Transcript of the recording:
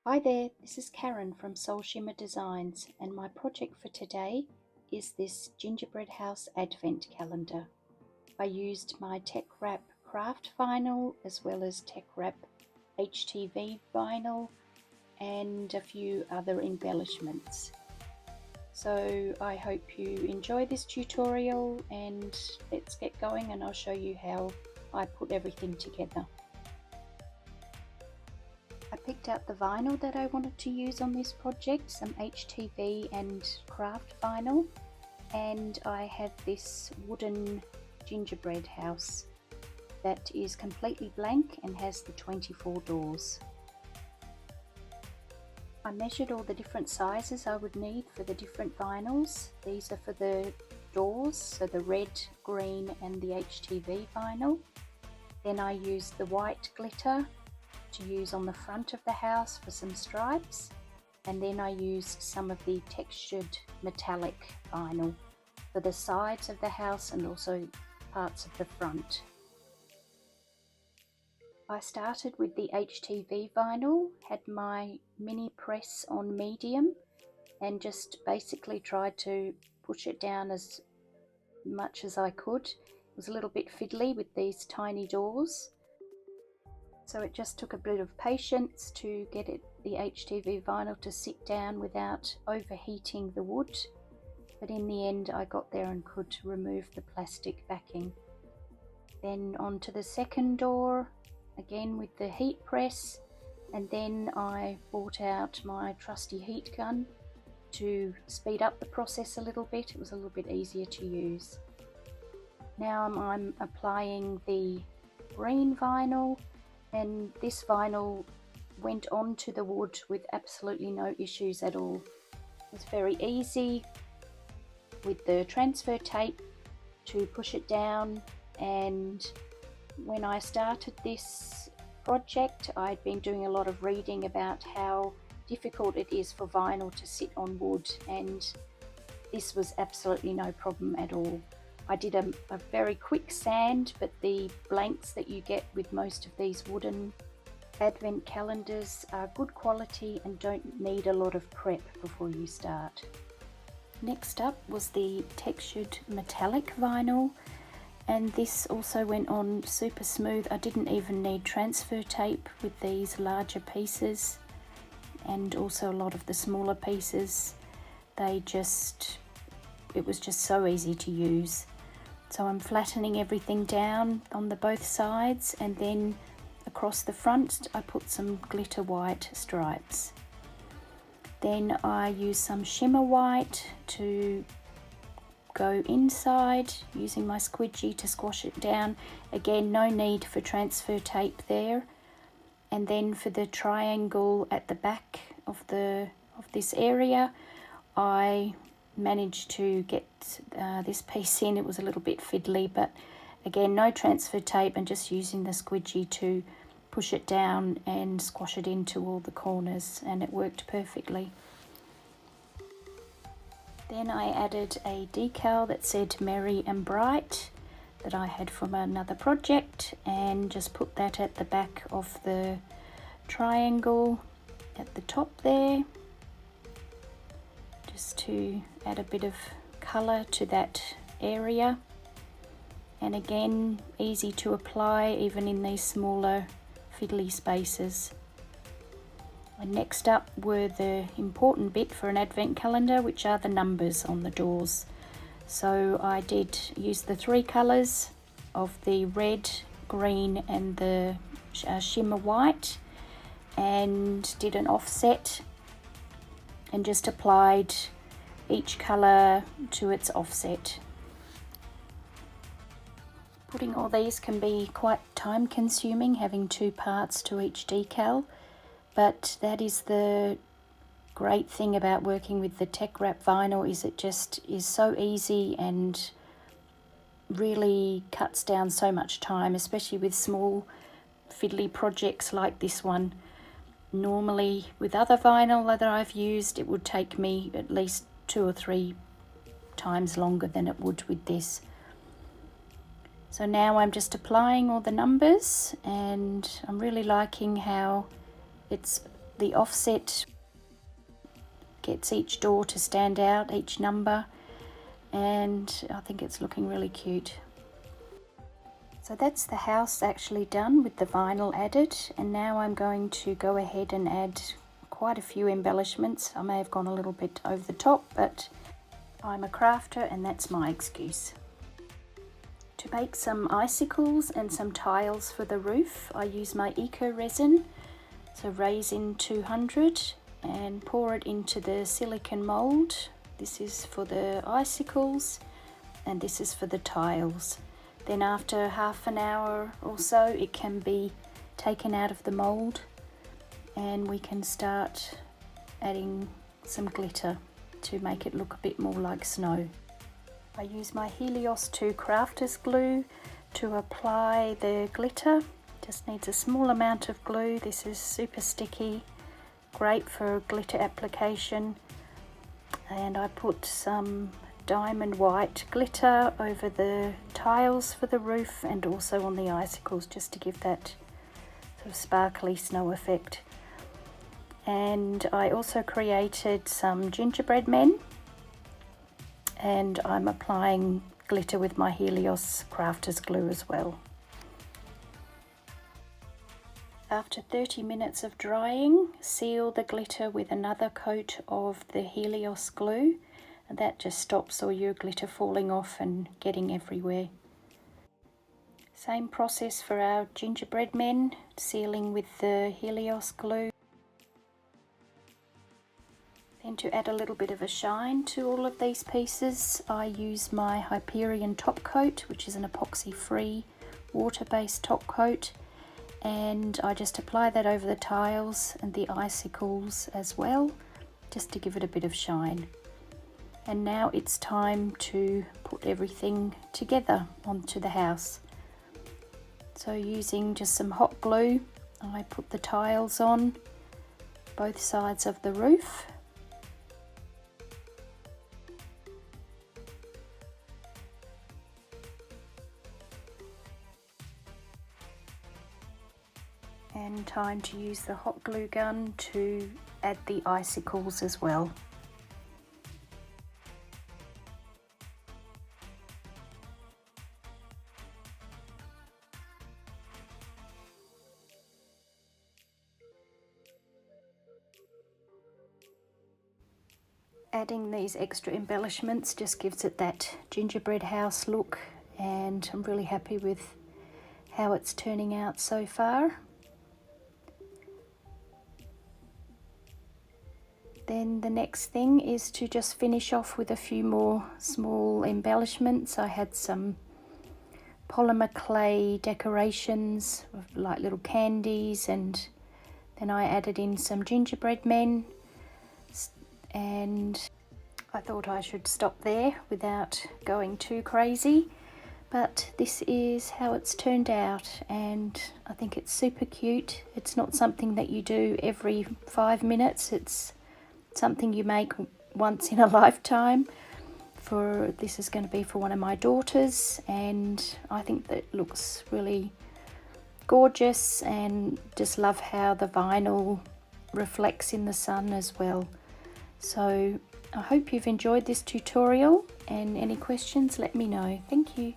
Hi there, this is Karen from Soul Shimmer Designs, and my project for today is this gingerbread house advent calendar. I used my Tech Wrap craft vinyl as well as Tech Wrap HTV vinyl and a few other embellishments. So I hope you enjoy this tutorial, and let's get going and I'll show you how I put everything together. I picked out the vinyl that I wanted to use on this project, some HTV and craft vinyl, and I have this wooden gingerbread house that is completely blank and has the 24 doors. I measured all the different sizes I would need for the different vinyls. These are for the doors, so the red, green and the HTV vinyl. Then I used the white glitter to use on the front of the house for some stripes, and then I used some of the textured metallic vinyl for the sides of the house and also parts of the front. I started with the HTV vinyl, had my mini press on medium and just basically tried to push it down as much as I could. It was a little bit fiddly with these tiny doors, so it just took a bit of patience to get the HTV vinyl to sit down without overheating the wood, but in the end I got there and could remove the plastic backing. Then onto the second door, again with the heat press, and then I brought out my trusty heat gun to speed up the process a little bit. It was a little bit easier to use. Now I'm applying the green vinyl, and this vinyl went onto the wood with absolutely no issues at all. It was very easy with the transfer tape to push it down, and when I started this project I'd been doing a lot of reading about how difficult it is for vinyl to sit on wood, and this was absolutely no problem at all. I did a very quick sand, but the blanks that you get with most of these wooden advent calendars are good quality and don't need a lot of prep before you start. Next up was the textured metallic vinyl, and this also went on super smooth. I didn't even need transfer tape with these larger pieces, and also a lot of the smaller pieces. It was just so easy to use. So I'm flattening everything down on both sides, and then across the front I put some glitter white stripes. Then I use some shimmer white to go inside, using my squidgy to squash it down. Again, no need for transfer tape there. And then for the triangle at the back of this area, I managed to get this piece in. It was a little bit fiddly, but again, no transfer tape and just using the squidgy to push it down and squash it into all the corners, and it worked perfectly. Then I added a decal that said Merry and Bright that I had from another project, and just put that at the back of the triangle at the top there, just to add a bit of colour to that area. And again, easy to apply even in these smaller fiddly spaces. And next up were the important bit for an advent calendar, which are the numbers on the doors. So I did use the three colours of the red, green and the shimmer white, and did an offset and just applied each colour to its offset. Putting all these can be quite time consuming, having two parts to each decal, but that is the great thing about working with the Tech Wrap vinyl, is it just is so easy and really cuts down so much time, especially with small fiddly projects like this one. Normally with other vinyl that I've used, it would take me at least 2 or 3 times longer than it would with this. So now I'm just applying all the numbers, and I'm really liking how it's the offset gets each door to stand out, each number, and I think it's looking really cute. So that's the house actually done with the vinyl added, and now I'm going to go ahead and add quite a few embellishments. I may have gone a little bit over the top, but I'm a crafter and that's my excuse. To make some icicles and some tiles for the roof, I use my eco resin, so Resin 200, and pour it into the silicone mould. This is for the icicles and this is for the tiles. Then after half an hour or so, it can be taken out of the mould and we can start adding some glitter to make it look a bit more like snow. I use my Helios 2 crafter's glue to apply the glitter. Just needs a small amount of glue. This is super sticky, great for glitter application. And I put some diamond white glitter over the tiles for the roof and also on the icicles, just to give that sort of sparkly snow effect. And I also created some gingerbread men, and I'm applying glitter with my Helios crafter's glue as well. After 30 minutes of drying, seal the glitter with another coat of the Helios glue, and that just stops all your glitter falling off and getting everywhere. Same process for our gingerbread men, sealing with the Helios glue. Then to add a little bit of a shine to all of these pieces, I use my Hyperion top coat, which is an epoxy-free water-based top coat, and I just apply that over the tiles and the icicles as well, just to give it a bit of shine. And now it's time to put everything together onto the house. So using just some hot glue, I put the tiles on both sides of the roof. And time to use the hot glue gun to add the icicles as well. Adding these extra embellishments just gives it that gingerbread house look, and I'm really happy with how it's turning out so far. Then the next thing is to just finish off with a few more small embellishments. I had some polymer clay decorations like little candies, and then I added in some gingerbread men, and I thought I should stop there without going too crazy, but this is how it's turned out, and I think it's super cute. It's not something that you do every 5 minutes, it's something you make once in a lifetime. This is going to be for one of my daughters, and I think that looks really gorgeous, and just love how the vinyl reflects in the sun as well. So I hope you've enjoyed this tutorial, and any questions, let me know. Thank you.